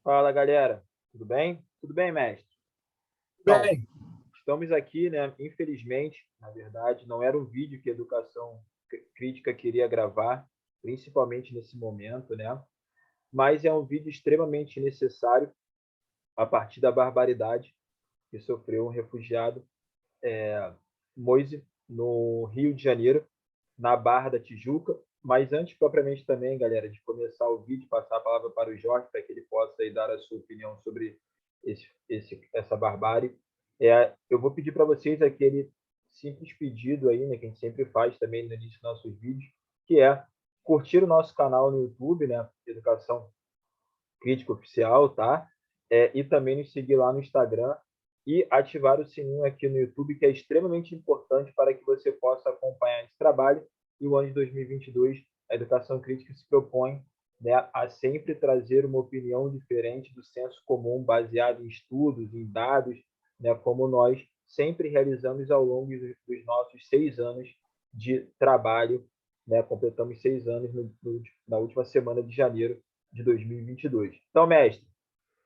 Fala, galera. Tudo bem? Tudo bem, mestre? Então, Bem, estamos aqui, né? Infelizmente, na verdade, não era um vídeo que a Educação Crítica queria gravar, principalmente nesse momento, né? Mas é um vídeo extremamente necessário a partir da barbaridade que sofreu um refugiado, Moise, no Rio de Janeiro, na Barra da Tijuca. Mas antes, propriamente também, galera, de começar o vídeo, passar a palavra para o Jorge, para que ele possa aí dar a sua opinião sobre essa barbárie, eu vou pedir para vocês aquele simples pedido aí, né, que a gente sempre faz também no início dos nossos vídeos, que é curtir o nosso canal no YouTube, né, Educação Crítica Oficial, tá? E também nos seguir lá no Instagram e ativar o sininho aqui no YouTube, que é extremamente importante para que você possa acompanhar esse trabalho. E o ano de 2022, a Educação Crítica se propõe, né, a sempre trazer uma opinião diferente do senso comum, baseado em estudos, em dados, né, como nós sempre realizamos ao longo dos nossos 6 anos de trabalho, né? Completamos 6 anos na última semana de janeiro de 2022. Então, mestre,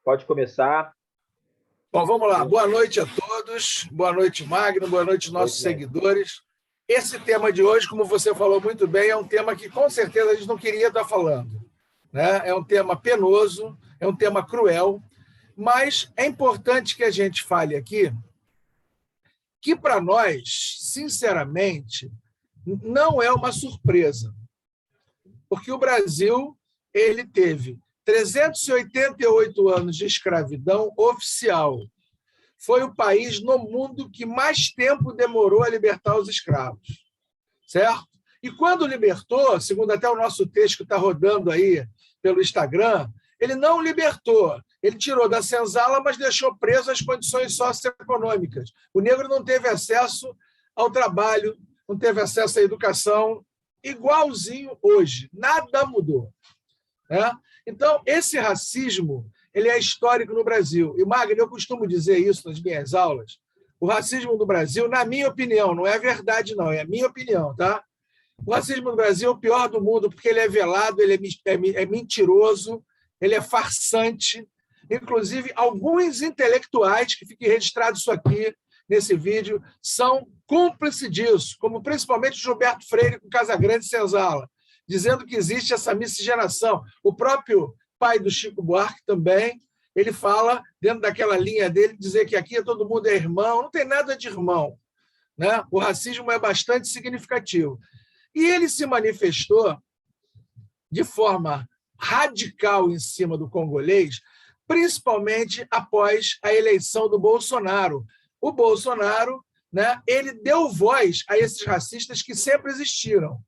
pode começar. bom, vamos lá. Boa Boa noite a todos. Boa noite, Magno. Boa noite, noite, nossos mestre. seguidores. Esse tema de hoje, como você falou muito bem, é um tema que com certeza a gente não queria estar falando, né? É um tema penoso, é um tema cruel, mas é importante que a gente fale aqui que, para nós, sinceramente, não é uma surpresa, porque o Brasil ele teve 388 anos de escravidão oficial. Foi o país no mundo que mais tempo demorou a libertar os escravos, certo? E quando libertou, segundo até o nosso texto que está rodando aí pelo Instagram, ele não libertou, ele tirou da senzala, mas deixou preso as condições socioeconômicas. O negro não teve acesso ao trabalho, não teve acesso à educação, igualzinho hoje, nada mudou. Né? Então, esse racismo ele é histórico no Brasil. E, Magno, eu costumo dizer isso nas minhas aulas. O racismo do Brasil, na minha opinião, não é verdade, não, é a minha opinião, tá? O racismo no Brasil é o pior do mundo porque ele é velado, ele é mentiroso, ele é farsante. Inclusive, alguns intelectuais, que fiquem registrados isso aqui nesse vídeo, são cúmplices disso, como principalmente Gilberto Freire com Casagrande e Senzala, dizendo que existe essa miscigenação. O próprio pai do Chico Buarque também, ele fala, dentro daquela linha dele, dizer que aqui todo mundo é irmão, não tem nada de irmão. Né? O racismo é bastante significativo. E ele se manifestou de forma radical em cima do congolês, principalmente após a eleição do Bolsonaro. O Bolsonaro, né, ele deu voz a esses racistas que sempre existiram.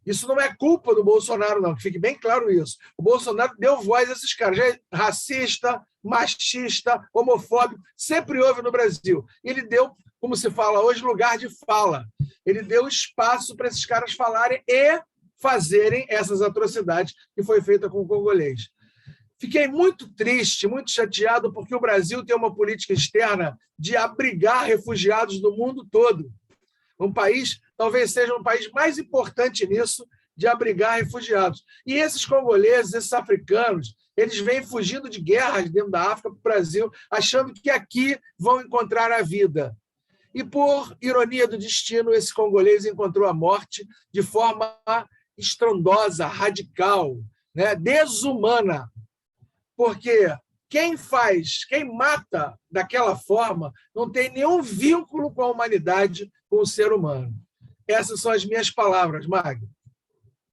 Isso não é culpa do Bolsonaro, não, que fique bem claro isso. O Bolsonaro deu voz a esses caras. Já é racista, machista, homofóbico, sempre houve no Brasil. Ele deu, como se fala hoje, lugar de fala. Ele deu espaço para esses caras falarem e fazerem essas atrocidades que foi feita com o congolês. Fiquei muito triste, muito chateado, porque o Brasil tem uma política externa de abrigar refugiados do mundo todo. Um país, talvez seja um país mais importante nisso, de abrigar refugiados. E esses congoleses, esses africanos, eles vêm fugindo de guerras dentro da África para o Brasil, achando que aqui vão encontrar a vida. E, por ironia do destino, esse congolês encontrou a morte de forma estrondosa, radical, né? Desumana. Porque quem mata daquela forma não tem nenhum vínculo com a humanidade, com o ser humano. Essas são as minhas palavras, Magno.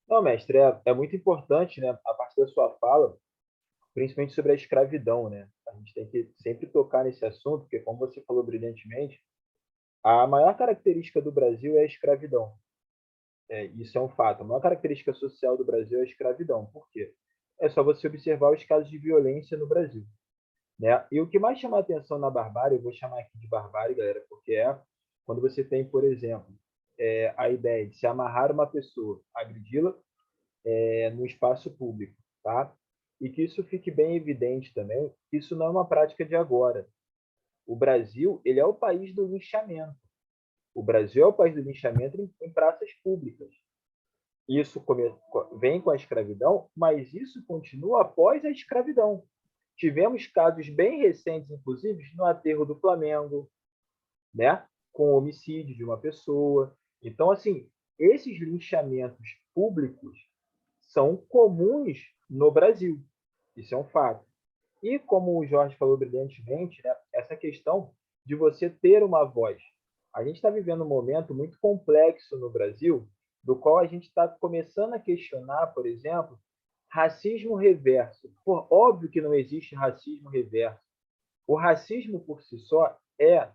Não, mestre, é muito importante, né, a partir da sua fala, principalmente sobre a escravidão, né? A gente tem que sempre tocar nesse assunto, porque, como você falou brilhantemente, a maior característica do Brasil é a escravidão. Isso é um fato. A maior característica social do Brasil é a escravidão. Por quê? É só você observar os casos de violência no Brasil, né? E o que mais chama a atenção na barbárie, eu vou chamar aqui de barbárie, galera, porque é quando você tem, por exemplo, a ideia de se amarrar uma pessoa, agredi-la no espaço público, tá? E que isso fique bem evidente também, que isso não é uma prática de agora. O Brasil, ele é o país do linchamento. O Brasil é o país do linchamento em praças públicas. Isso vem com a escravidão, mas isso continua após a escravidão. Tivemos casos bem recentes, inclusive, no aterro do Flamengo, né? Com homicídio de uma pessoa. Então, assim, esses linchamentos públicos são comuns no Brasil. Isso é um fato. E como o Jorge falou brilhantemente, né, essa questão de você ter uma voz. A gente está vivendo um momento muito complexo no Brasil, do qual a gente está começando a questionar, por exemplo, racismo reverso. Por óbvio que não existe racismo reverso. O racismo por si só é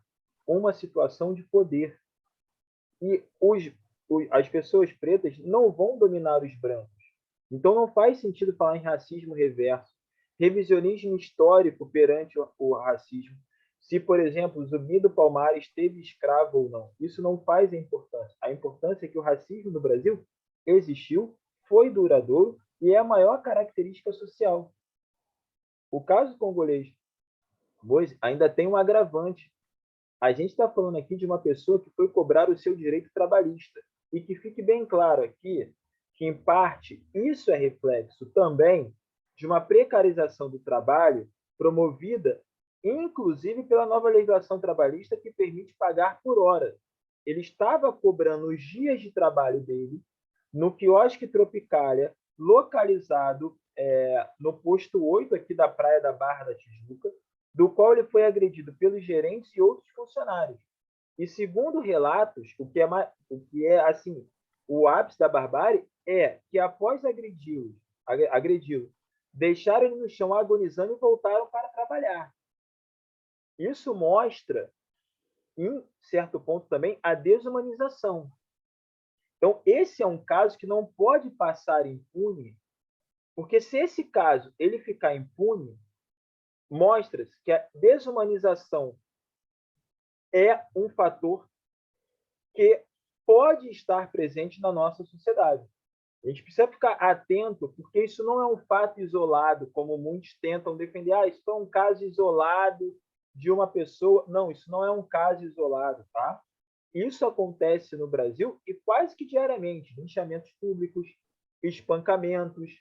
uma situação de poder. E as pessoas pretas não vão dominar os brancos. Então não faz sentido falar em racismo reverso, revisionismo histórico perante o racismo. Se, por exemplo, Zumbi do Palmares teve escravo ou não, isso não faz a importância. A importância é que o racismo no Brasil existiu, foi duradouro e é a maior característica social. O caso congolês ainda tem um agravante. A gente está falando aqui de uma pessoa que foi cobrar o seu direito trabalhista. E que fique bem claro aqui que, em parte, isso é reflexo também de uma precarização do trabalho promovida, inclusive, pela nova legislação trabalhista que permite pagar por hora. Ele estava cobrando os dias de trabalho dele no quiosque Tropicália, localizado no posto 8 aqui da Praia da Barra da Tijuca, do qual ele foi agredido pelos gerentes e outros funcionários. E segundo relatos, o que é assim, o ápice da barbárie é que após agredi-lo, deixaram ele no chão agonizando e voltaram para trabalhar. Isso mostra, em certo ponto também, a desumanização. Então, esse é um caso que não pode passar impune, porque se esse caso ele ficar impune, mostra-se que a desumanização é um fator que pode estar presente na nossa sociedade. A gente precisa ficar atento, porque isso não é um fato isolado, como muitos tentam defender. Isso é um caso isolado de uma pessoa. Não, isso não é um caso isolado, tá? Isso acontece no Brasil e quase que diariamente. Linchamentos públicos, espancamentos.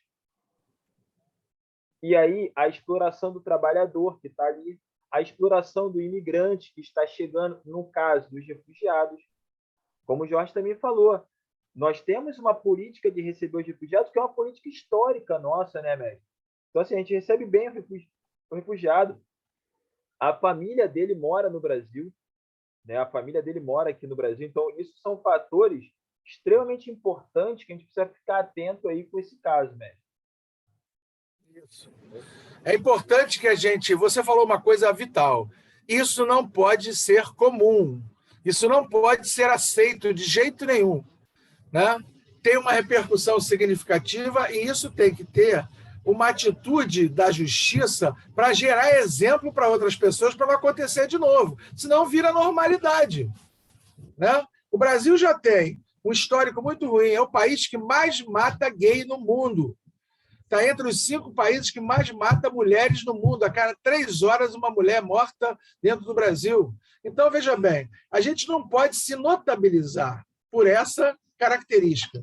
E aí, a exploração do trabalhador que está ali, a exploração do imigrante que está chegando, no caso dos refugiados. Como o Jorge também falou, nós temos uma política de receber os refugiados que é uma política histórica nossa, né, Médio? Então, assim, a gente recebe bem o refugiado. A família dele mora no Brasil, né? A família dele mora aqui no Brasil. Então, isso são fatores extremamente importantes que a gente precisa ficar atento aí com esse caso, Médio. Isso. É importante que a gente... Você falou uma coisa vital. Isso não pode ser comum. Isso não pode ser aceito de jeito nenhum, né? Tem uma repercussão significativa e isso tem que ter uma atitude da justiça para gerar exemplo para outras pessoas para não acontecer de novo. Senão vira normalidade, né? O Brasil já tem um histórico muito ruim. É o país que mais mata gay no mundo. Está entre os 5 países que mais mata mulheres no mundo. A cada 3 horas, uma mulher é morta dentro do Brasil. Então, veja bem, a gente não pode se notabilizar por essa característica.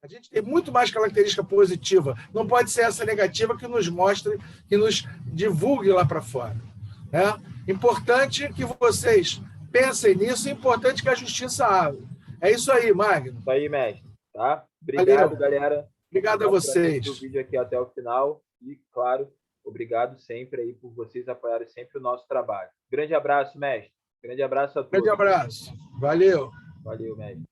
A gente tem muito mais característica positiva. Não pode ser essa negativa que nos mostre, que nos divulgue lá para fora, né? Importante que vocês pensem nisso, é importante que a justiça abra. É isso aí, Magno. Isso aí, mestre. Tá? Obrigado, galera. Obrigado a vocês. O vídeo aqui até o final e, claro, obrigado sempre aí por vocês apoiarem sempre o nosso trabalho. Grande abraço, mestre. Grande abraço a todos. Grande abraço. Valeu. Valeu, mestre.